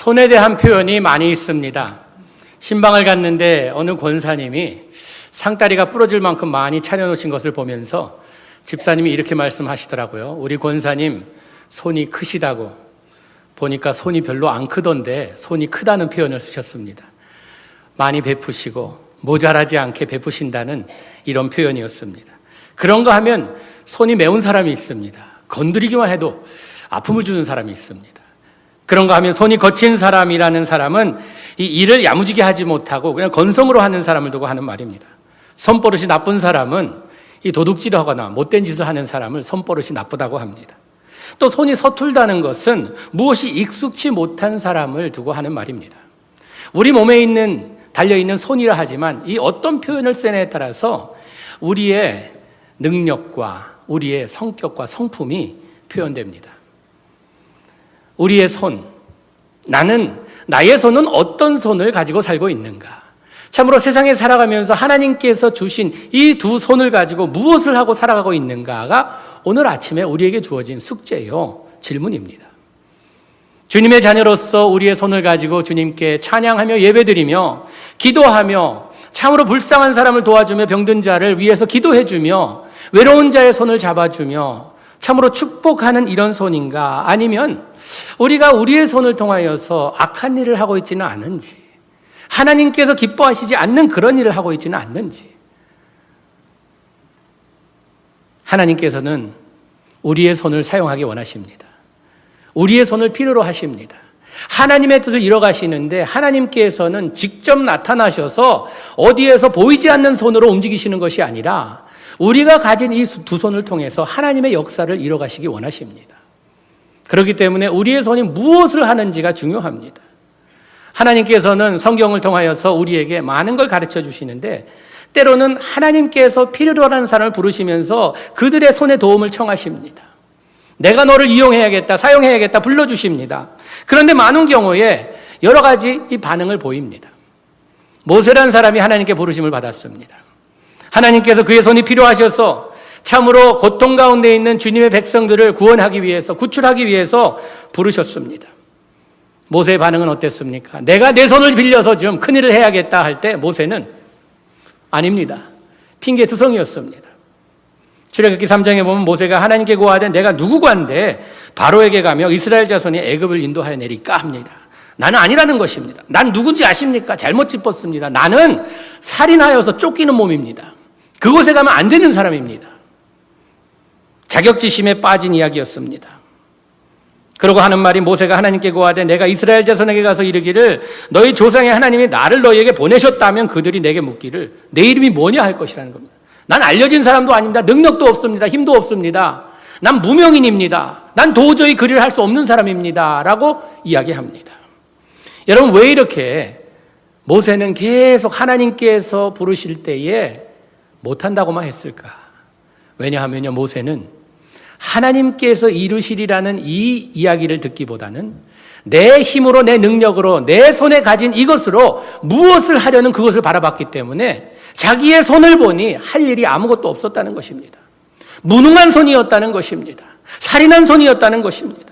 손에 대한 표현이 많이 있습니다. 신방을 갔는데 어느 권사님이 상다리가 부러질 만큼 많이 차려놓으신 것을 보면서 집사님이 이렇게 말씀하시더라고요. 우리 권사님 손이 크시다고. 보니까 손이 별로 안 크던데 손이 크다는 표현을 쓰셨습니다. 많이 베푸시고 모자라지 않게 베푸신다는 이런 표현이었습니다. 그런가 하면 손이 매운 사람이 있습니다. 건드리기만 해도 아픔을 주는 사람이 있습니다. 그런가 하면 손이 거친 사람이라는 사람은 이 일을 야무지게 하지 못하고 그냥 건성으로 하는 사람을 두고 하는 말입니다. 손버릇이 나쁜 사람은 이 도둑질을 하거나 못된 짓을 하는 사람을 손버릇이 나쁘다고 합니다. 또 손이 서툴다는 것은 무엇이 익숙치 못한 사람을 두고 하는 말입니다. 우리 몸에 달려있는 손이라 하지만 이 어떤 표현을 쓰냐에 따라서 우리의 능력과 우리의 성격과 성품이 표현됩니다. 우리의 손, 나의 손은 어떤 손을 가지고 살고 있는가? 참으로 세상에 살아가면서 하나님께서 주신 이 두 손을 가지고 무엇을 하고 살아가고 있는가가 오늘 아침에 우리에게 주어진 숙제요, 질문입니다. 주님의 자녀로서 우리의 손을 가지고 주님께 찬양하며 예배드리며 기도하며 참으로 불쌍한 사람을 도와주며 병든 자를 위해서 기도해주며 외로운 자의 손을 잡아주며 참으로 축복하는 이런 손인가? 아니면 우리가 우리의 손을 통하여서 악한 일을 하고 있지는 않은지, 하나님께서 기뻐하시지 않는 그런 일을 하고 있지는 않는지. 하나님께서는 우리의 손을 사용하기 원하십니다. 우리의 손을 필요로 하십니다. 하나님의 뜻을 이뤄가시는데 하나님께서는 직접 나타나셔서 어디에서 보이지 않는 손으로 움직이시는 것이 아니라 우리가 가진 이 두 손을 통해서 하나님의 역사를 이뤄가시기 원하십니다. 그렇기 때문에 우리의 손이 무엇을 하는지가 중요합니다. 하나님께서는 성경을 통하여서 우리에게 많은 걸 가르쳐 주시는데 때로는 하나님께서 필요로 하는 사람을 부르시면서 그들의 손에 도움을 청하십니다. 내가 너를 이용해야겠다, 사용해야겠다 불러주십니다. 그런데 많은 경우에 여러 가지 이 반응을 보입니다. 모세라는 사람이 하나님께 부르심을 받았습니다. 하나님께서 그의 손이 필요하셔서 참으로 고통 가운데 있는 주님의 백성들을 구원하기 위해서, 구출하기 위해서 부르셨습니다. 모세의 반응은 어땠습니까? 내가 내 손을 빌려서 좀 큰일을 해야겠다 할 때 모세는 아닙니다. 핑계투성이었습니다. 출애굽기 3장에 보면 모세가 하나님께 고하되 내가 누구관데 바로에게 가며 이스라엘 자손이 애굽을 인도하여 내릴까 합니다. 나는 아니라는 것입니다. 난 누군지 아십니까? 잘못 짚었습니다. 나는 살인하여서 쫓기는 몸입니다. 그곳에 가면 안 되는 사람입니다. 자격지심에 빠진 이야기였습니다. 그러고 하는 말이 모세가 하나님께 고하되 내가 이스라엘 자손에게 가서 이르기를 너희 조상의 하나님이 나를 너희에게 보내셨다면 그들이 내게 묻기를 내 이름이 뭐냐 할 것이라는 겁니다. 난 알려진 사람도 아닙니다. 능력도 없습니다. 힘도 없습니다. 난 무명인입니다. 난 도저히 그 일을 할 수 없는 사람입니다. 라고 이야기합니다. 여러분, 왜 이렇게 모세는 계속 하나님께서 부르실 때에 못한다고만 했을까? 왜냐하면요, 모세는 하나님께서 이루시리라는 이 이야기를 듣기보다는 내 힘으로, 내 능력으로, 내 손에 가진 이것으로 무엇을 하려는 그것을 바라봤기 때문에 자기의 손을 보니 할 일이 아무것도 없었다는 것입니다. 무능한 손이었다는 것입니다. 살인한 손이었다는 것입니다.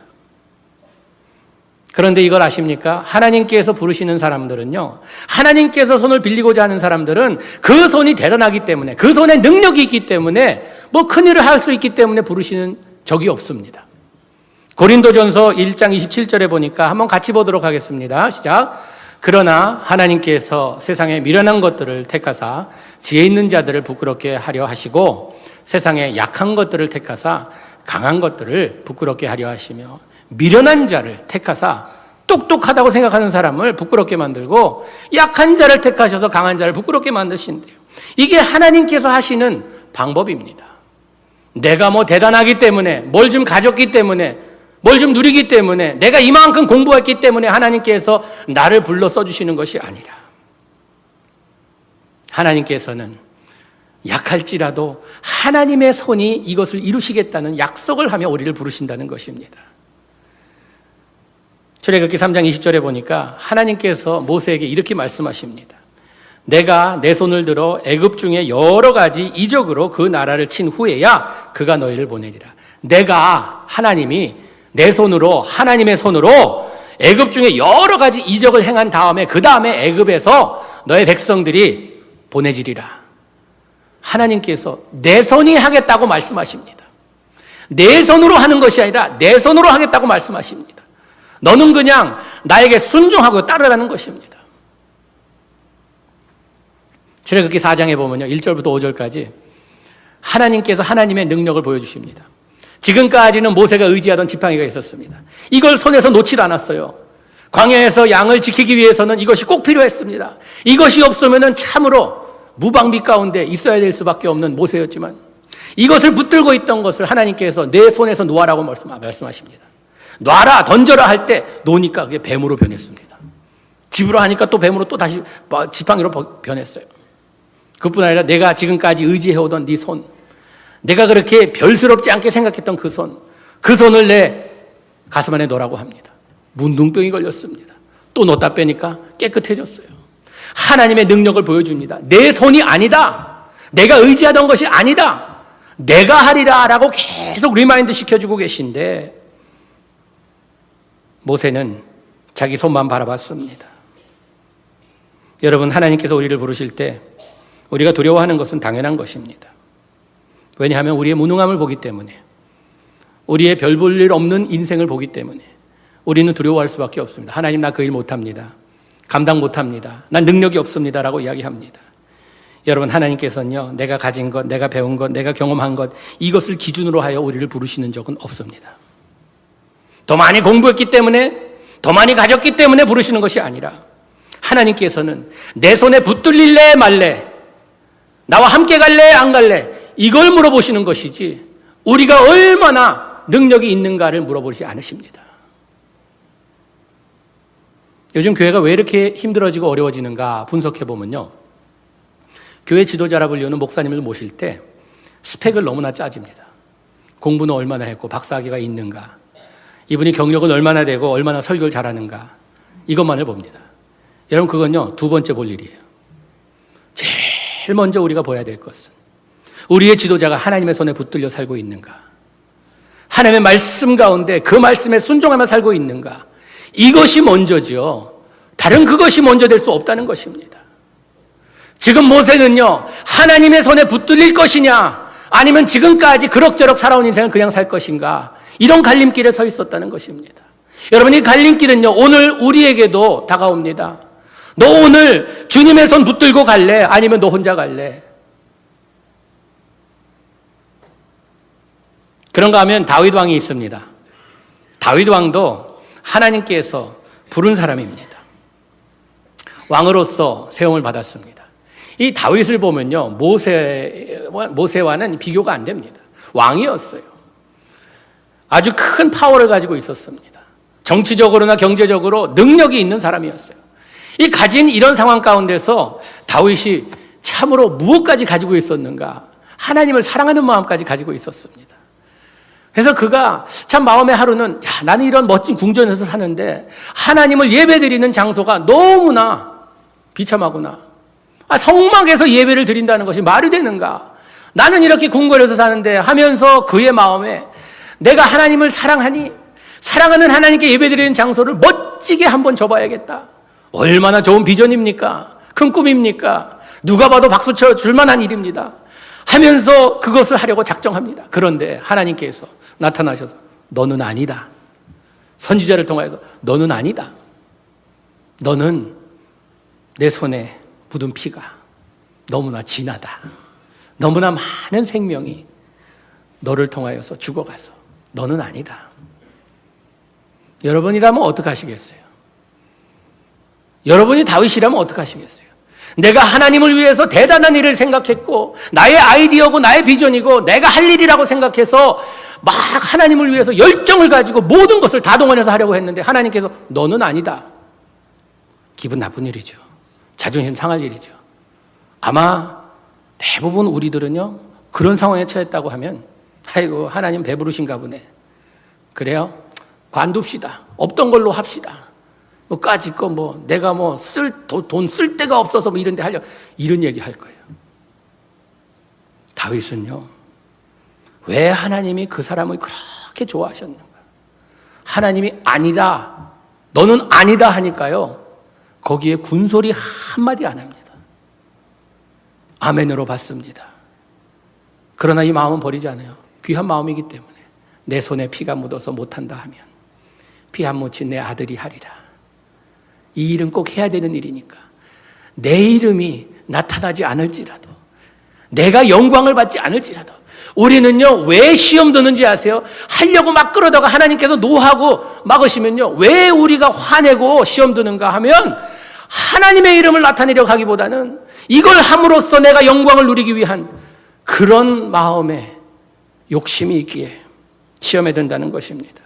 그런데 이걸 아십니까? 하나님께서 부르시는 사람들은요, 하나님께서 손을 빌리고자 하는 사람들은 그 손이 대단하기 때문에, 그 손에 능력이 있기 때문에, 뭐 큰일을 할 수 있기 때문에 부르시는 적이 없습니다. 고린도전서 1장 27절에 보니까 한번 같이 보도록 하겠습니다. 시작. 그러나 하나님께서 세상에 미련한 것들을 택하사 지혜 있는 자들을 부끄럽게 하려 하시고 세상에 약한 것들을 택하사 강한 것들을 부끄럽게 하려 하시며 미련한 자를 택하사 똑똑하다고 생각하는 사람을 부끄럽게 만들고 약한 자를 택하셔서 강한 자를 부끄럽게 만드신대요. 이게 하나님께서 하시는 방법입니다. 내가 뭐 대단하기 때문에, 뭘 좀 가졌기 때문에, 뭘 좀 누리기 때문에, 내가 이만큼 공부했기 때문에 하나님께서 나를 불러 써주시는 것이 아니라 하나님께서는 약할지라도 하나님의 손이 이것을 이루시겠다는 약속을 하며 우리를 부르신다는 것입니다. 출애굽기 3장 20절에 보니까 하나님께서 모세에게 이렇게 말씀하십니다. 내가 내 손을 들어 애굽 중에 여러 가지 이적으로 그 나라를 친 후에야 그가 너희를 보내리라. 내가, 하나님이 내 손으로, 하나님의 손으로 애굽 중에 여러 가지 이적을 행한 다음에 그 다음에 애굽에서 너의 백성들이 보내지리라. 하나님께서 내 손이 하겠다고 말씀하십니다. 내 손으로 하는 것이 아니라 내 손으로 하겠다고 말씀하십니다. 너는 그냥 나에게 순종하고 따르라는 것입니다. 출애굽기 4장에 보면요, 1절부터 5절까지 하나님께서 하나님의 능력을 보여주십니다. 지금까지는 모세가 의지하던 지팡이가 있었습니다. 이걸 손에서 놓질 않았어요. 광야에서 양을 지키기 위해서는 이것이 꼭 필요했습니다. 이것이 없으면 참으로 무방비 가운데 있어야 될 수밖에 없는 모세였지만 이것을 붙들고 있던 것을 하나님께서 내 손에서 놓아라고 말씀하십니다. 놔라, 던져라 할 때 놓으니까 그게 뱀으로 변했습니다. 집으로 하니까 또 뱀으로 또 다시 지팡이로 변했어요. 그뿐 아니라 내가 지금까지 의지해오던 네 손, 내가 그렇게 별스럽지 않게 생각했던 그 손을 내 가슴 안에 넣으라고 합니다. 문둥병이 걸렸습니다. 또 넣다 빼니까 깨끗해졌어요. 하나님의 능력을 보여줍니다. 내 손이 아니다. 내가 의지하던 것이 아니다. 내가 하리라 라고 계속 리마인드 시켜주고 계신데 모세는 자기 손만 바라봤습니다. 여러분, 하나님께서 우리를 부르실 때 우리가 두려워하는 것은 당연한 것입니다. 왜냐하면 우리의 무능함을 보기 때문에, 우리의 별 볼 일 없는 인생을 보기 때문에 우리는 두려워할 수밖에 없습니다. 하나님, 나 그 일 못합니다. 감당 못합니다. 난 능력이 없습니다 라고 이야기합니다. 여러분, 하나님께서는요, 내가 가진 것, 내가 배운 것, 내가 경험한 것, 이것을 기준으로 하여 우리를 부르시는 적은 없습니다. 더 많이 공부했기 때문에, 더 많이 가졌기 때문에 부르시는 것이 아니라 하나님께서는 내 손에 붙들릴래 말래, 나와 함께 갈래 안 갈래, 이걸 물어보시는 것이지 우리가 얼마나 능력이 있는가를 물어보시지 않으십니다. 요즘 교회가 왜 이렇게 힘들어지고 어려워지는가 분석해보면요, 교회 지도자라 불리는 목사님을 모실 때 스펙을 너무나 짜집니다. 공부는 얼마나 했고 박사학위가 있는가, 이분이 경력은 얼마나 되고 얼마나 설교를 잘하는가, 이것만을 봅니다. 여러분, 그건요, 두 번째 볼 일이에요. 제일 먼저 우리가 봐야 될 것은 우리의 지도자가 하나님의 손에 붙들려 살고 있는가, 하나님의 말씀 가운데 그 말씀에 순종하며 살고 있는가, 이것이 먼저죠. 다른 그것이 먼저 될 수 없다는 것입니다. 지금 모세는요, 하나님의 손에 붙들릴 것이냐 아니면 지금까지 그럭저럭 살아온 인생을 그냥 살 것인가, 이런 갈림길에 서 있었다는 것입니다. 여러분, 이 갈림길은요, 오늘 우리에게도 다가옵니다. 너 오늘 주님의 손 붙들고 갈래? 아니면 너 혼자 갈래? 그런가 하면 다윗 왕이 있습니다. 다윗 왕도 하나님께서 부른 사람입니다. 왕으로서 세움을 받았습니다. 이 다윗을 보면요, 모세와는 비교가 안 됩니다. 왕이었어요. 아주 큰 파워를 가지고 있었습니다. 정치적으로나 경제적으로 능력이 있는 사람이었어요. 이 가진 이런 상황 가운데서 다윗이 참으로 무엇까지 가지고 있었는가? 하나님을 사랑하는 마음까지 가지고 있었습니다. 그래서 그가 참 마음의 하루는, 나는 이런 멋진 궁전에서 사는데 하나님을 예배드리는 장소가 너무나 비참하구나. 성막에서 예배를 드린다는 것이 말이 되는가? 나는 이렇게 궁궐에서 사는데 하면서 그의 마음에 내가 하나님을 사랑하니 사랑하는 하나님께 예배드리는 장소를 멋지게 한번 접어야겠다. 얼마나 좋은 비전입니까? 큰 꿈입니까? 누가 봐도 박수 쳐줄 만한 일입니다. 하면서 그것을 하려고 작정합니다. 그런데 하나님께서 나타나셔서 너는 아니다. 선지자를 통하여서 너는 아니다. 너는 내 손에 묻은 피가 너무나 진하다. 너무나 많은 생명이 너를 통하여서 죽어가서 너는 아니다. 여러분이라면 어떡하시겠어요? 여러분이 다윗이라면 어떡하시겠어요? 내가 하나님을 위해서 대단한 일을 생각했고 나의 아이디어고 나의 비전이고 내가 할 일이라고 생각해서 막 하나님을 위해서 열정을 가지고 모든 것을 다 동원해서 하려고 했는데 하나님께서 너는 아니다. 기분 나쁜 일이죠. 자존심 상할 일이죠. 아마 대부분 우리들은요, 그런 상황에 처했다고 하면 아이고 하나님 배부르신가 보네. 그래요? 관둡시다. 없던 걸로 합시다. 뭐 까짓 거 내가 돈 쓸 데가 없어서 이런 데 하려, 이런 얘기 할 거예요. 다윗은요, 왜 하나님이 그 사람을 그렇게 좋아하셨는가? 하나님이 아니라 너는 아니다 하니까요, 거기에 군소리 한마디 안 합니다. 아멘으로 받습니다. 그러나 이 마음은 버리지 않아요. 귀한 마음이기 때문에 내 손에 피가 묻어서 못한다 하면 피 안 묻힌 내 아들이 하리라. 이 일은 꼭 해야 되는 일이니까 내 이름이 나타나지 않을지라도, 내가 영광을 받지 않을지라도, 우리는요 왜 시험 드는지 아세요? 하려고 막 그러다가 하나님께서 노하고 막으시면요, 왜 우리가 화내고 시험 드는가 하면 하나님의 이름을 나타내려고 하기보다는 이걸 함으로써 내가 영광을 누리기 위한 그런 마음에 욕심이 있기에 시험에 든다는 것입니다.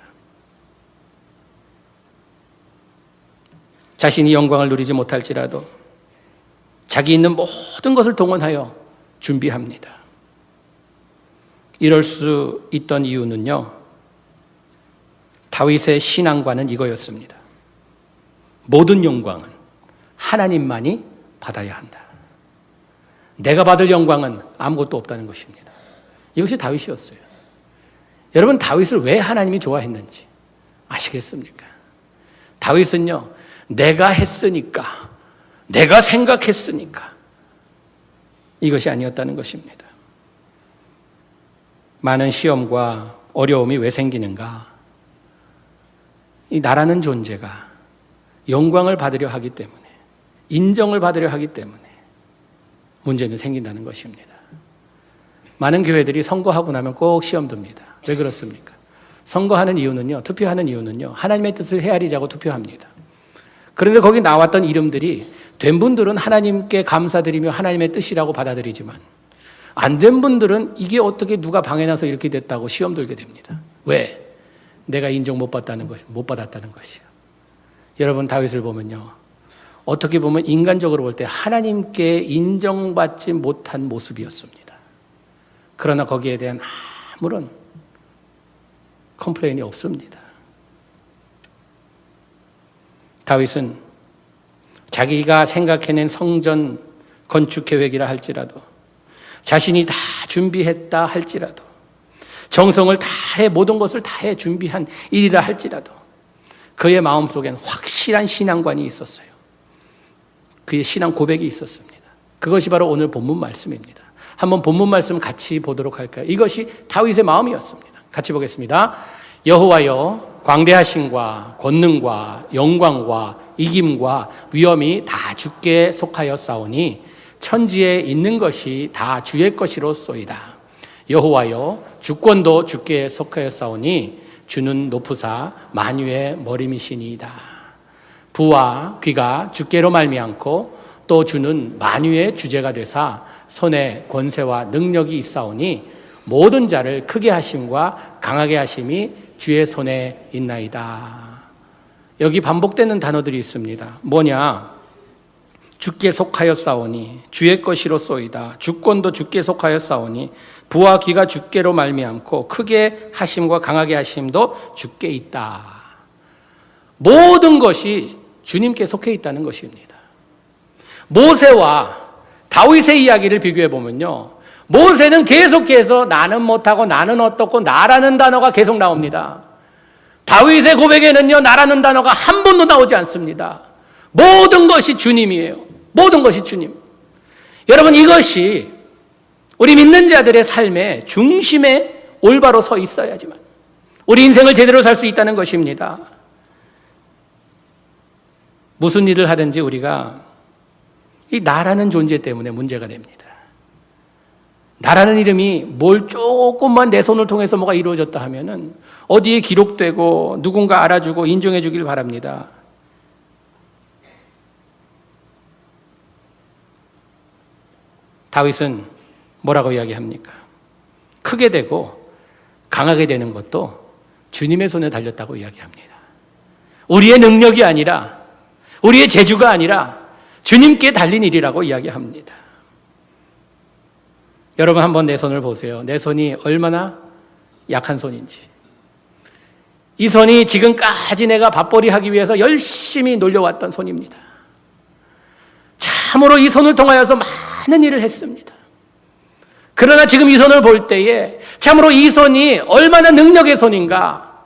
자신이 영광을 누리지 못할지라도 자기 있는 모든 것을 동원하여 준비합니다. 이럴 수 있던 이유는요, 다윗의 신앙과는 이거였습니다. 모든 영광은 하나님만이 받아야 한다. 내가 받을 영광은 아무것도 없다는 것입니다. 이것이 다윗이었어요. 여러분, 다윗을 왜 하나님이 좋아했는지 아시겠습니까? 다윗은요, 내가 했으니까, 내가 생각했으니까 이것이 아니었다는 것입니다. 많은 시험과 어려움이 왜 생기는가? 이 나라는 존재가 영광을 받으려 하기 때문에, 인정을 받으려 하기 때문에 문제는 생긴다는 것입니다. 많은 교회들이 선거하고 나면 꼭 시험 듭니다. 왜 그렇습니까? 선거하는 이유는요, 투표하는 이유는요, 하나님의 뜻을 헤아리자고 투표합니다. 그런데 거기 나왔던 이름들이 된 분들은 하나님께 감사드리며 하나님의 뜻이라고 받아들이지만, 안 된 분들은 이게 어떻게 누가 방해나서 이렇게 됐다고 시험 들게 됩니다. 왜? 내가 인정 못 받았다는 것이요. 여러분, 다윗을 보면요, 어떻게 보면 인간적으로 볼 때 하나님께 인정받지 못한 모습이었습니다. 그러나 거기에 대한 아무런 컴플레인이 없습니다. 다윗은 자기가 생각해낸 성전 건축 계획이라 할지라도, 자신이 다 준비했다 할지라도, 정성을 다해 모든 것을 다해 준비한 일이라 할지라도 그의 마음속엔 확실한 신앙관이 있었어요. 그의 신앙 고백이 있었습니다. 그것이 바로 오늘 본문 말씀입니다. 한번 본문 말씀 같이 보도록 할까요? 이것이 다윗의 마음이었습니다. 같이 보겠습니다. 여호와여, 광대하심과 권능과 영광과 이김과 위엄이 다 주께 속하였사오니 천지에 있는 것이 다 주의 것이로소이다. 여호와여, 주권도 주께 속하였사오니 주는 높으사 만유의 머리미시니이다. 부와 귀가 주께로 말미암고 또 주는 만유의 주제가 되사 손에 권세와 능력이 있사오니 모든 자를 크게 하심과 강하게 하심이 주의 손에 있나이다. 여기 반복되는 단어들이 있습니다. 뭐냐? 주께 속하였사오니 주의 것이로소이다. 주권도 주께 속하였사오니 부와 귀가 주께로 말미암고 크게 하심과 강하게 하심도 주께 있다. 모든 것이 주님께 속해 있다는 것입니다. 모세와 다윗의 이야기를 비교해 보면요, 모세는 계속해서 나는 못하고 나는 어떻고 나라는 단어가 계속 나옵니다. 다윗의 고백에는요, 나라는 단어가 한 번도 나오지 않습니다. 모든 것이 주님이에요. 모든 것이 주님. 여러분, 이것이 우리 믿는 자들의 삶의 중심에 올바로 서 있어야지만 우리 인생을 제대로 살 수 있다는 것입니다. 무슨 일을 하든지 우리가 이 나라는 존재 때문에 문제가 됩니다. 나라는 이름이 뭘 조금만 내 손을 통해서 뭐가 이루어졌다 하면은 어디에 기록되고 누군가 알아주고 인정해 주길 바랍니다. 다윗은 뭐라고 이야기합니까? 크게 되고 강하게 되는 것도 주님의 손에 달렸다고 이야기합니다. 우리의 능력이 아니라, 우리의 재주가 아니라 주님께 달린 일이라고 이야기합니다. 여러분, 한번 내 손을 보세요. 내 손이 얼마나 약한 손인지. 이 손이 지금까지 내가 밥벌이 하기 위해서 열심히 놀려왔던 손입니다. 참으로 이 손을 통하여서 많은 일을 했습니다. 그러나 지금 이 손을 볼 때에 참으로 이 손이 얼마나 능력의 손인가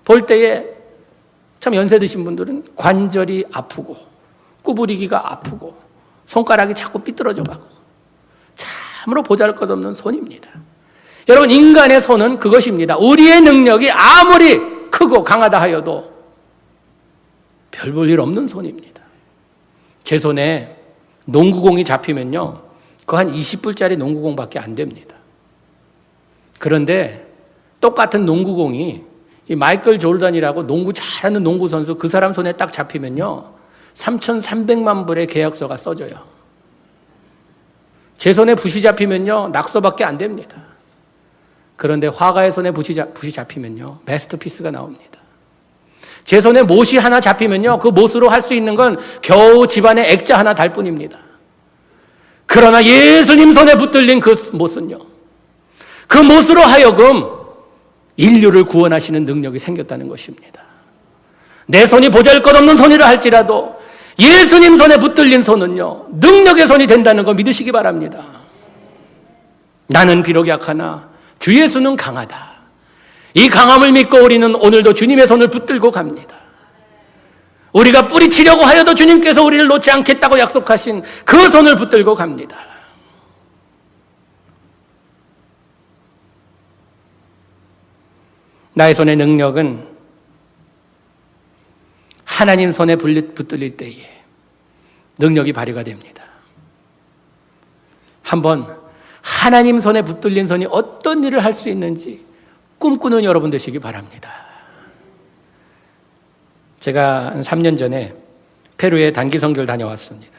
볼 때에 참 연세 드신 분들은 관절이 아프고 구부리기가 아프고 손가락이 자꾸 삐뚤어져 가고 참으로 보잘것없는 손입니다. 여러분, 인간의 손은 그것입니다. 우리의 능력이 아무리 크고 강하다 하여도 별 볼 일 없는 손입니다. 제 손에 농구공이 잡히면요, 그거 한 20불짜리 농구공밖에 안 됩니다. 그런데 똑같은 농구공이 이 마이클 조던이라고 농구 잘하는 농구 선수, 그 사람 손에 딱 잡히면요 3,300만 불의 계약서가 써져요. 제 손에 붓이 잡히면요 낙서밖에 안 됩니다. 그런데 화가의 손에 붓이 잡히면요 마스터피스가 나옵니다. 제 손에 못이 하나 잡히면요 그 못으로 할 수 있는 건 겨우 집안에 액자 하나 달 뿐입니다. 그러나 예수님 손에 붙들린 그 못은요, 그 못으로 하여금 인류를 구원하시는 능력이 생겼다는 것입니다. 내 손이 보잘것없는 손이라 할지라도 예수님 손에 붙들린 손은요 능력의 손이 된다는 거 믿으시기 바랍니다. 나는 비록 약하나 주 예수는 강하다. 이 강함을 믿고 우리는 오늘도 주님의 손을 붙들고 갑니다. 우리가 뿌리치려고 하여도 주님께서 우리를 놓지 않겠다고 약속하신 그 손을 붙들고 갑니다. 나의 손의 능력은 하나님 손에 붙들릴 때에 능력이 발휘가 됩니다. 한번 하나님 손에 붙들린 손이 어떤 일을 할 수 있는지 꿈꾸는 여러분 되시기 바랍니다. 제가 한 3년 전에 페루에 단기 선교를 다녀왔습니다.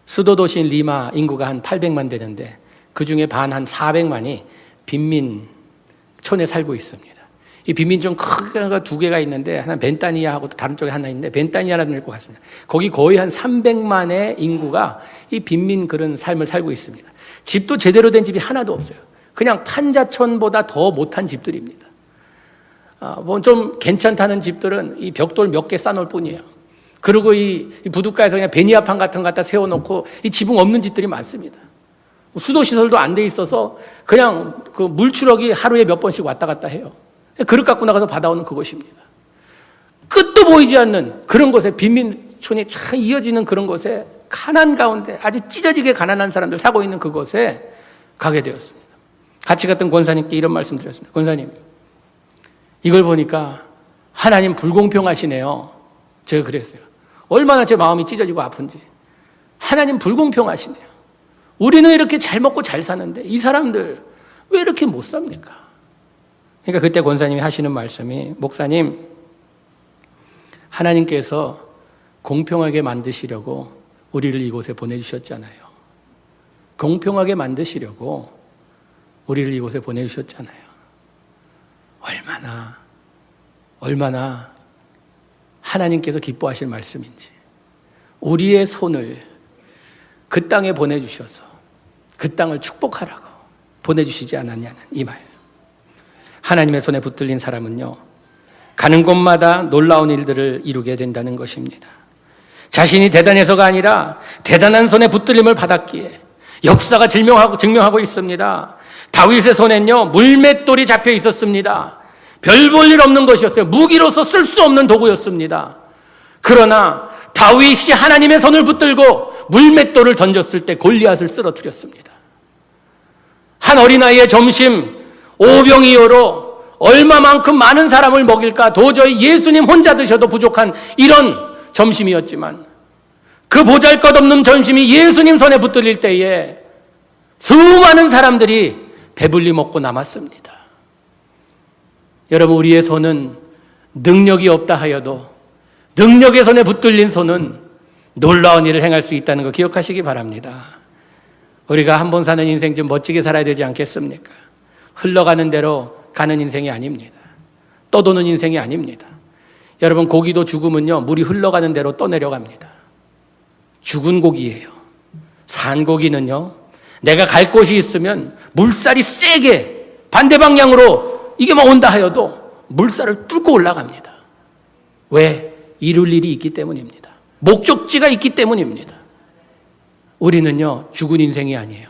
수도 도시인 리마 인구가 한 800만 되는데 그 중에 반 한 400만이 빈민촌에 살고 있습니다. 이 빈민촌 크기가 두 개가 있는데 하나 벤타니아하고 다른 쪽에 하나 있는데 벤타니아라는 데를 갔습니다. 거기 거의 한 300만의 인구가 이 빈민 그런 삶을 살고 있습니다. 집도 제대로 된 집이 하나도 없어요. 그냥 판자촌보다 더 못한 집들입니다. 뭐 좀 괜찮다는 집들은 이 벽돌 몇 개 쌓아놓을 뿐이에요. 그리고 이 부둣가에서 그냥 베니아판 같은 거 갖다 세워놓고 이 지붕 없는 집들이 많습니다. 수도시설도 안 돼 있어서 그냥 그 물추럭이 하루에 몇 번씩 왔다 갔다 해요. 그릇 갖고 나가서 받아오는 그것입니다. 끝도 보이지 않는 그런 곳에 빈민촌이 참 이어지는 그런 곳에 가난 가운데 아주 찢어지게 가난한 사람들 살고 있는 그곳에 가게 되었습니다. 같이 갔던 권사님께 이런 말씀 드렸습니다. 권사님, 이걸 보니까 하나님 불공평하시네요. 제가 그랬어요. 얼마나 제 마음이 찢어지고 아픈지. 하나님 불공평하시네요. 우리는 이렇게 잘 먹고 잘 사는데 이 사람들 왜 이렇게 못 삽니까? 그러니까 그때 권사님이 하시는 말씀이, 목사님, 하나님께서 공평하게 만드시려고 우리를 이곳에 보내주셨잖아요. 공평하게 만드시려고 우리를 이곳에 보내주셨잖아요. 얼마나 하나님께서 기뻐하실 말씀인지. 우리의 손을 그 땅에 보내주셔서 그 땅을 축복하라고 보내주시지 않았냐는 이 말. 하나님의 손에 붙들린 사람은요, 가는 곳마다 놀라운 일들을 이루게 된다는 것입니다. 자신이 대단해서가 아니라 대단한 손에 붙들림을 받았기에 역사가 증명하고 있습니다. 다윗의 손엔요 물맷돌이 잡혀 있었습니다. 별 볼 일 없는 것이었어요. 무기로서 쓸 수 없는 도구였습니다. 그러나 다윗이 하나님의 손을 붙들고 물맷돌을 던졌을 때 골리앗을 쓰러뜨렸습니다. 한 어린아이의 점심 오병이어로 얼마만큼 많은 사람을 먹일까 도저히 예수님 혼자 드셔도 부족한 이런 점심이었지만 그 보잘것없는 점심이 예수님 손에 붙들릴 때에 수많은 사람들이 배불리 먹고 남았습니다. 여러분, 우리의 손은 능력이 없다 하여도 능력의 손에 붙들린 손은 놀라운 일을 행할 수 있다는 거 기억하시기 바랍니다. 우리가 한 번 사는 인생 좀 멋지게 살아야 되지 않겠습니까? 흘러가는 대로 가는 인생이 아닙니다. 떠도는 인생이 아닙니다. 여러분, 고기도 죽으면요 물이 흘러가는 대로 떠내려갑니다. 죽은 고기예요. 산 고기는요 내가 갈 곳이 있으면 물살이 세게 반대 방향으로 이게 막 온다 하여도 물살을 뚫고 올라갑니다. 왜? 이룰 일이 있기 때문입니다. 목적지가 있기 때문입니다. 우리는요 죽은 인생이 아니에요.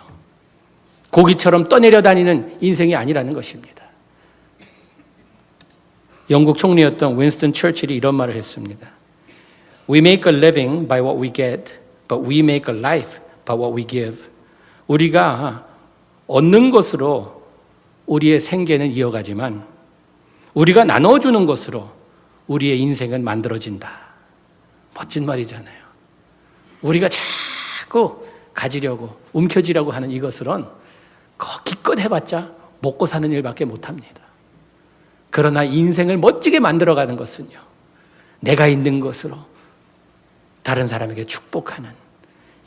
고기처럼 떠내려 다니는 인생이 아니라는 것입니다. 영국 총리였던 윈스턴 처칠이 이런 말을 했습니다. We make a living by what we get, but we make a life by what we give. 우리가 얻는 것으로 우리의 생계는 이어가지만 우리가 나눠주는 것으로 우리의 인생은 만들어진다. 멋진 말이잖아요. 우리가 자꾸 가지려고 움켜쥐려고 하는 이것으론 기껏 해봤자 먹고 사는 일밖에 못합니다. 그러나 인생을 멋지게 만들어가는 것은요, 내가 있는 것으로 다른 사람에게 축복하는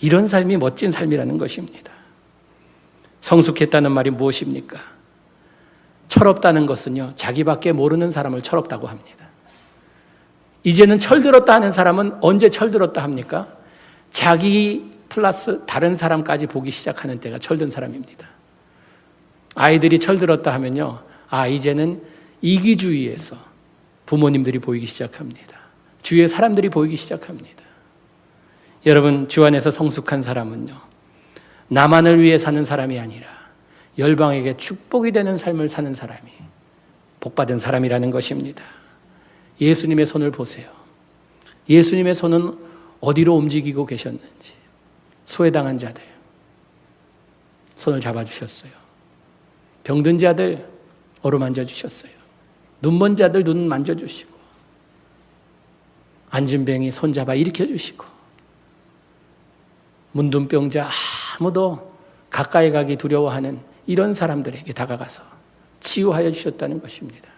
이런 삶이 멋진 삶이라는 것입니다. 성숙했다는 말이 무엇입니까? 철없다는 것은요, 자기밖에 모르는 사람을 철없다고 합니다. 이제는 철들었다 하는 사람은 언제 철들었다 합니까? 자기 플러스 다른 사람까지 보기 시작하는 때가 철든 사람입니다. 아이들이 철들었다 하면요, 이제는 이기주의에서 부모님들이 보이기 시작합니다. 주위의 사람들이 보이기 시작합니다. 여러분, 주 안에서 성숙한 사람은요, 나만을 위해 사는 사람이 아니라 열방에게 축복이 되는 삶을 사는 사람이 복받은 사람이라는 것입니다. 예수님의 손을 보세요. 예수님의 손은 어디로 움직이고 계셨는지. 소외당한 자들 손을 잡아주셨어요. 병든 자들 어루만져 주셨어요. 눈먼 자들 눈 만져주시고, 안진뱅이 손잡아 일으켜주시고, 문둥병자 아무도 가까이 가기 두려워하는 이런 사람들에게 다가가서 치유하여 주셨다는 것입니다.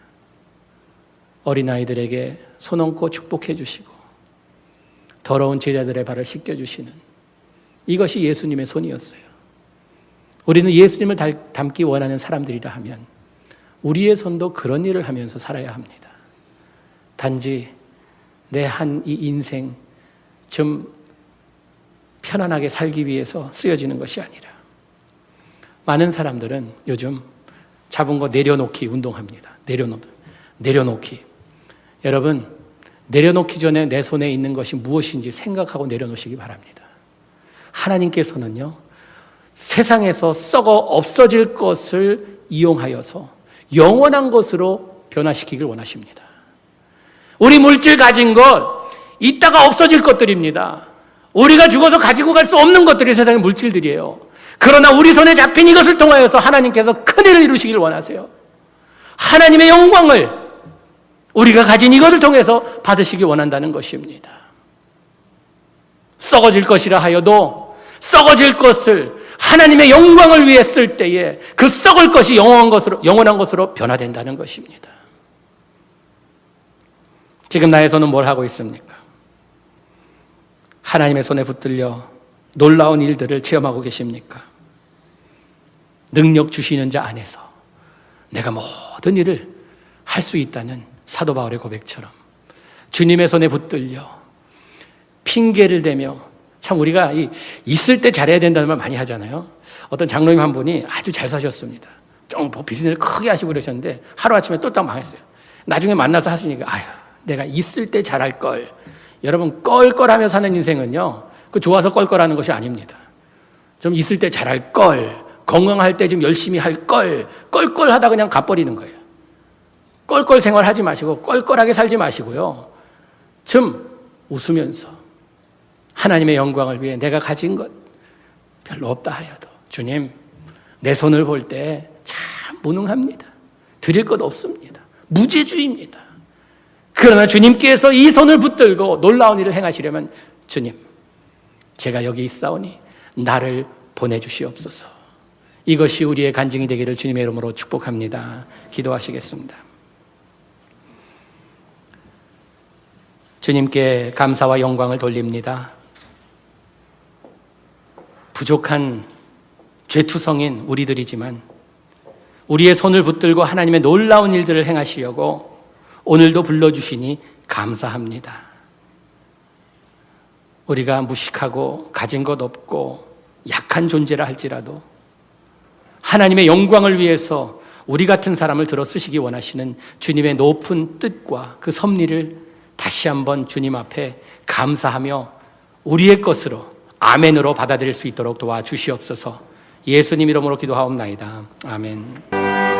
어린아이들에게 손 얹고 축복해 주시고, 더러운 제자들의 발을 씻겨주시는 이것이 예수님의 손이었어요. 우리는 예수님을 닮기 원하는 사람들이라 하면 우리의 손도 그런 일을 하면서 살아야 합니다. 단지 내 한 이 인생 좀 편안하게 살기 위해서 쓰여지는 것이 아니라, 많은 사람들은 요즘 잡은 거 내려놓기 운동합니다. 내려놓기. 여러분, 내려놓기 전에 내 손에 있는 것이 무엇인지 생각하고 내려놓으시기 바랍니다. 하나님께서는요, 세상에서 썩어 없어질 것을 이용하여서 영원한 것으로 변화시키길 원하십니다. 우리 물질 가진 것, 이따가 없어질 것들입니다. 우리가 죽어서 가지고 갈 수 없는 것들이 세상의 물질들이에요. 그러나 우리 손에 잡힌 이것을 통하여서 하나님께서 큰일을 이루시길 원하세요. 하나님의 영광을 우리가 가진 이것을 통해서 받으시기 원한다는 것입니다. 썩어질 것이라 하여도 썩어질 것을 하나님의 영광을 위해 쓸 때에 그 썩을 것이 영원한 것으로 변화된다는 것입니다. 지금 나의 손은 뭘 하고 있습니까? 하나님의 손에 붙들려 놀라운 일들을 체험하고 계십니까? 능력 주시는 자 안에서 내가 모든 일을 할 수 있다는 사도 바울의 고백처럼 주님의 손에 붙들려 핑계를 대며, 참 우리가 있을 때 잘해야 된다는 말 많이 하잖아요. 어떤 장로님 한 분이 아주 잘 사셨습니다. 좀 비즈니스를 크게 하시고 그러셨는데 하루아침에 똘딱 망했어요. 나중에 만나서 하시니까 내가 있을 때 잘할 걸. 여러분, 껄껄하며 사는 인생은요, 그 좋아서 껄껄하는 것이 아닙니다. 좀 있을 때 잘할 걸, 건강할 때 좀 열심히 할 걸, 껄껄하다 그냥 가버리는 거예요. 껄껄 생활하지 마시고 껄껄하게 살지 마시고요, 좀 웃으면서 하나님의 영광을 위해 내가 가진 것 별로 없다 하여도 주님, 내 손을 볼 때 참 무능합니다. 드릴 것 없습니다. 무재주입니다. 그러나 주님께서 이 손을 붙들고 놀라운 일을 행하시려면 주님, 제가 여기 있사오니 나를 보내주시옵소서. 이것이 우리의 간증이 되기를 주님의 이름으로 축복합니다. 기도하시겠습니다. 주님께 감사와 영광을 돌립니다. 부족한 죄투성인 우리들이지만 우리의 손을 붙들고 하나님의 놀라운 일들을 행하시려고 오늘도 불러주시니 감사합니다. 우리가 무식하고 가진 것 없고 약한 존재라 할지라도 하나님의 영광을 위해서 우리 같은 사람을 들어 쓰시기 원하시는 주님의 높은 뜻과 그 섭리를 다시 한번 주님 앞에 감사하며 우리의 것으로 아멘으로 받아들일 수 있도록 도와주시옵소서. 예수님 이름으로 기도하옵나이다. 아멘.